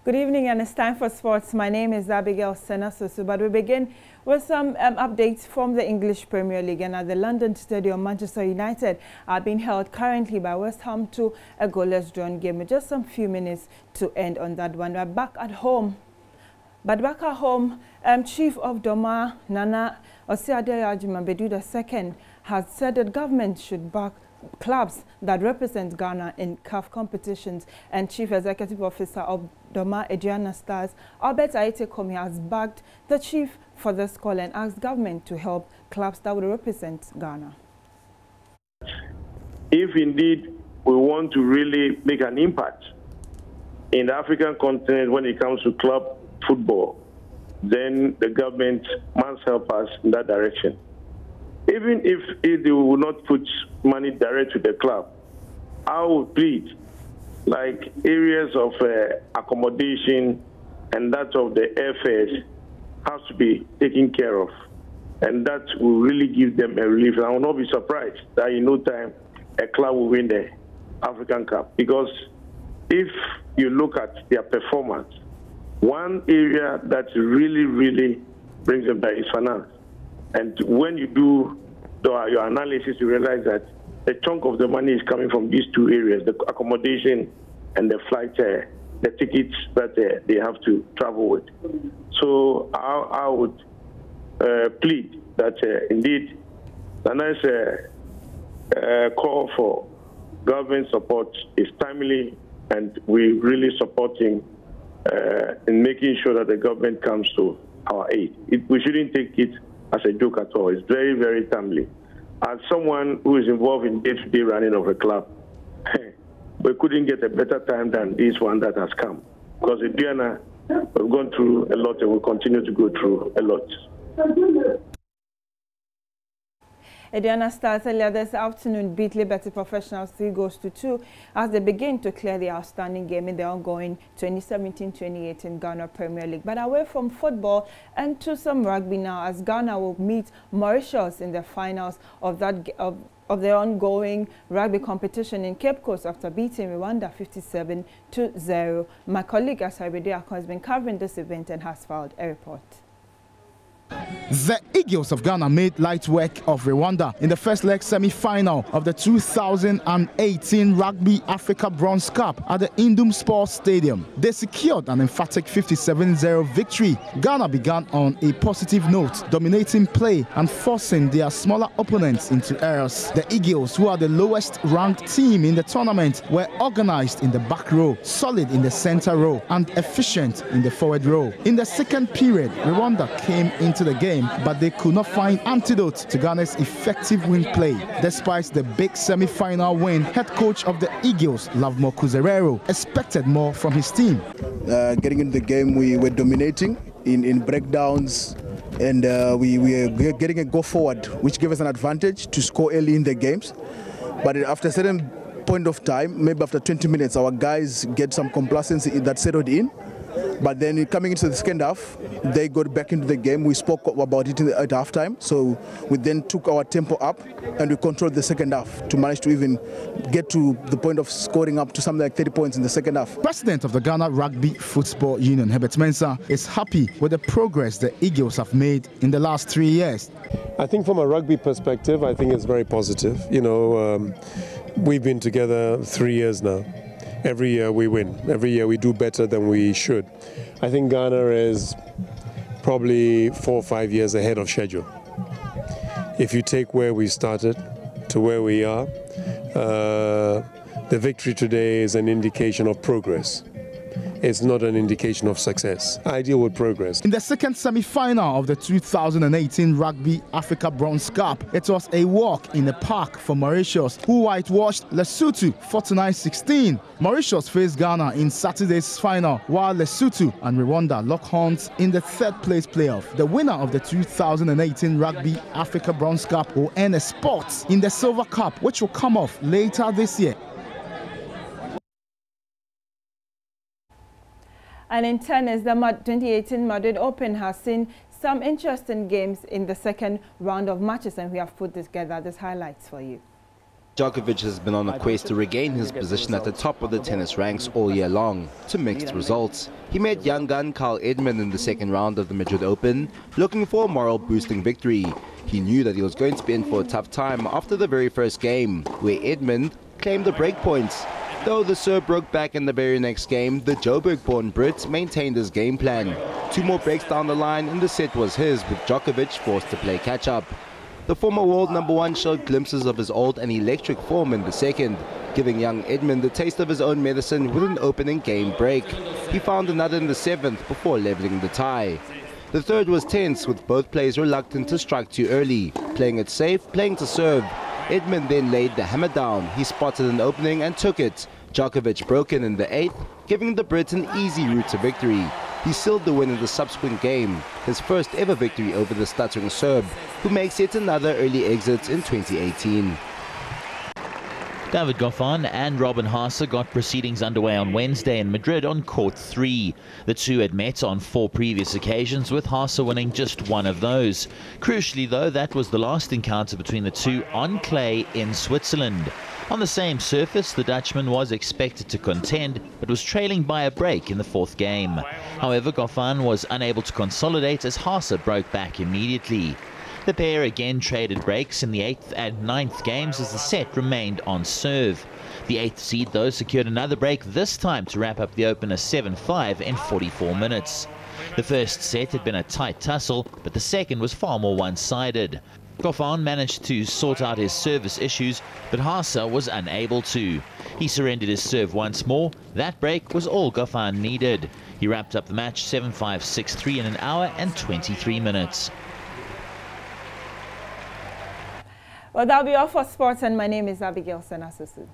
Good evening, and it's time for sports. My name is Abigail Senasosu, but we begin with some updates from the English Premier League. And at the London Stadium, Manchester United are being held currently by West Ham to a goalless drawn game with just some few minutes to end on that one. We're back at home. But back at home, Chief of Doma, Nana Osiadeya Ajimabedu II, has said that government should back clubs that represent Ghana in CAF competitions, and Chief Executive Officer of Doma Adriana Stars, Albert Aite Komi, has backed the chief for this call and asked government to help clubs that will represent Ghana. If indeed we want to really make an impact in the African continent when it comes to club football, then the government must help us in that direction. Even if they will not put money direct to the club, I would plead, like areas of accommodation and that of the airfares has to be taken care of. And that will really give them a relief. And I will not be surprised that in no time a club will win the African Cup. Because if you look at their performance, one area that really brings them back is finance. And when you do your analysis, you realize that a chunk of the money is coming from these two areas, the accommodation and the flight, the tickets that they have to travel with. So I would plead that indeed Nana's call for government support is timely, and we really support him in making sure that the government comes to our aid. We shouldn't take it as a joke at all. It's very timely. As someone who is involved in day-to-day running of a club, we couldn't get a better time than this one that has come. Because in Ghana, we've gone through a lot and will continue to go through a lot. Adriana Stars earlier this afternoon beat Liberty Professionals 3-2 as they begin to clear the outstanding game in the ongoing 2017-2018 Ghana Premier League. But away from football and to some rugby now, as Ghana will meet Mauritius in the finals of the ongoing rugby competition in Cape Coast after beating Rwanda 57-0. My colleague Asaride Akon has been covering this event and has filed a report. The Eagles of Ghana made light work of Rwanda in the first leg semi-final of the 2018 Rugby Africa Bronze Cup at the Indum Sports Stadium. They secured an emphatic 57-0 victory. Ghana began on a positive note, dominating play and forcing their smaller opponents into errors. The Eagles, who are the lowest ranked team in the tournament, were organized in the back row, solid in the center row, and efficient in the forward row. In the second period, Rwanda came into the game, but they could not find antidote to Ghana's effective wing play. Despite the big semi-final win, head coach of the Eagles, Lovemore Kuzerero, expected more from his team. Getting into the game, we were dominating in breakdowns, and we were getting a go forward, which gave us an advantage to score early in the games. But after a certain point of time, maybe after 20 minutes, our guys get some complacency that settled in. But then coming into the second half, they got back into the game. We spoke about it at halftime. So we then took our tempo up and we controlled the second half to manage to even get to the point of scoring up to something like 30 points in the second half. President of the Ghana Rugby Football Union, Herbert Mensah, is happy with the progress the Eagles have made in the last 3 years. I think from a rugby perspective, I think it's very positive. You know, we've been together 3 years now. Every year we win. Every year we do better than we should. I think Ghana is probably 4 or 5 years ahead of schedule. If you take where we started to where we are, the victory today is an indication of progress. It's not an indication of success. I deal with progress. In the second semi-final of the 2018 Rugby Africa Bronze Cup, it was a walk in the park for Mauritius, who whitewashed Lesotho 49-16. Mauritius faced Ghana in Saturday's final, while Lesotho and Rwanda lock horns in the third-place playoff. The winner of the 2018 Rugby Africa Bronze Cup will earn a spot in the Silver Cup, which will come off later this year. And in tennis, the 2018 Madrid Open has seen some interesting games in the second round of matches, and we have put together these highlights for you. Djokovic has been on a quest to regain his position at the top of the tennis ranks all year long, to mixed results. He met young gun Kyle Edmund in the second round of the Madrid Open, looking for a moral-boosting victory. He knew that he was going to be in for a tough time after the very first game, where Edmund claimed the break points. Though the Serb broke back in the very next game, the Joburg-born Brit maintained his game plan. 2 more breaks down the line and the set was his, with Djokovic forced to play catch-up. The former world #1 showed glimpses of his old and electric form in the second, giving young Edmund the taste of his own medicine with an opening game break. He found another in the 7th before leveling the tie. The third was tense, with both players reluctant to strike too early, playing it safe, playing to serve. Edmund then laid the hammer down. He spotted an opening and took it. Djokovic broke in the 8th, giving the Brit an easy route to victory. He sealed the win in the subsequent game, his first ever victory over the stuttering Serb, who makes yet another early exit in 2018. David Goffin and Robin Haase got proceedings underway on Wednesday in Madrid on Court 3. The two had met on 4 previous occasions, with Haase winning just one of those. Crucially, though, that was the last encounter between the two on clay in Switzerland. On the same surface, the Dutchman was expected to contend, but was trailing by a break in the 4th game. However, Goffin was unable to consolidate as Haase broke back immediately. The pair again traded breaks in the 8th and 9th games as the set remained on serve. The 8th seed, though, secured another break, this time to wrap up the opener 7-5 in 44 minutes. The first set had been a tight tussle, but the second was far more one-sided. Goffin managed to sort out his service issues, but Haase was unable to. He surrendered his serve once more. That break was all Goffin needed. He wrapped up the match 7-5, 6-3 in an hour and 23 minutes. Well, that'll be all for sports, and my name is Abigail Senasusu.